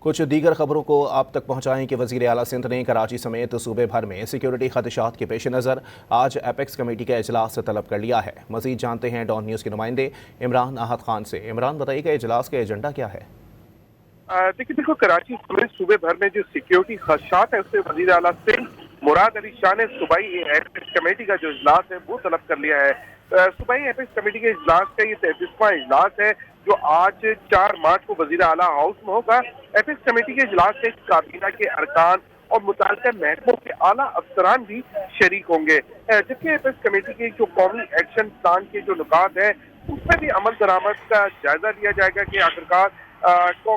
کچھ دیگر خبروں کو آپ تک پہنچائیں کہ وزیر اعلیٰ سندھ نے کراچی سمیت صوبے بھر میں سیکیورٹی خدشات کے پیش نظر آج ایپیکس کمیٹی کا اجلاس طلب کر لیا ہے۔ مزید جانتے ہیں ڈان نیوز کے نمائندے عمران احد خان سے۔ عمران، بتائیے کہ اجلاس کا ایجنڈا کیا ہے؟ دیکھو کراچی سمیت صوبے بھر میں جو سیکیورٹی خدشات ہے اس سے وزیر اعلیٰ سندھ مراد علی شاہ نے صوبائی ایپیکس کمیٹی کا جو اجلاس ہے وہ طلب کر لیا ہے۔ صوبائی ایپیکس کمیٹی کے اجلاس کا یہ 33واں اجلاس ہے جو آج 4 مارچ کو وزیر اعلیٰ ہاؤس میں ہوگا۔ ایپیکس کمیٹی کے اجلاس سے کابینہ کے ارکان اور متعلقہ محکموں کے اعلیٰ افسران بھی شریک ہوں گے، جبکہ ایپیکس کمیٹی کے جو قومی ایکشن پلان کے جو نکات ہیں اس میں بھی عمل درآمد کا جائزہ لیا جائے گا کہ آخرکار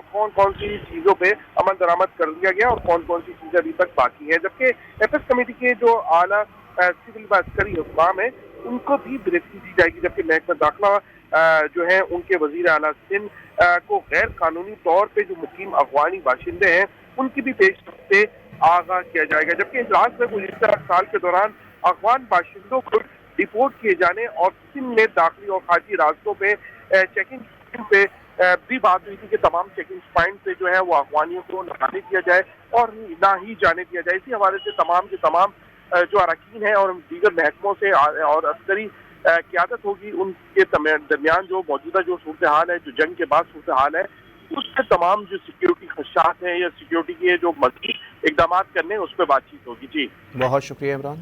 کون سی چیزوں پہ عمل درآمد کر دیا گیا اور کون سی چیزیں ابھی تک باقی ہیں، جبکہ ایپیکس کمیٹی کے جو اعلیٰ سول و عسکری حکام ہیں ان کو بھی بریفنگ دی جائے گی، جبکہ محکمہ داخلہ جو ہیں ان کے وزیر اعلیٰ سندھ کو غیر قانونی طور پہ جو مقیم افغانی باشندے ہیں ان کی بھی پیش سے آغاز کیا جائے گا، جبکہ اجلاس میں گزشتہ سال کے دوران افغان باشندوں کو ڈپورٹ کیے جانے اور سندھ میں داخلی اور خارجی راستوں پہ چیکنگ پہ بھی بات ہوئی تھی کہ تمام چیکنگ پوائنٹ پہ جو ہے وہ افغانیوں کو نہ آنے دیا جائے اور نہ ہی جانے دیا جائے۔ اسی حوالے سے تمام کے تمام جو اراکین ہیں اور دیگر محکموں سے اور عسکری قیادت ہوگی ان کے درمیان جو موجودہ جو صورتحال ہے، جو جنگ کے بعد صورتحال ہے، اس سے تمام جو سیکیورٹی خدشات ہیں یا سیکیورٹی کے جو مزید اقدامات کرنے اس پہ بات چیت ہوگی۔ جی بہت شکریہ عمران۔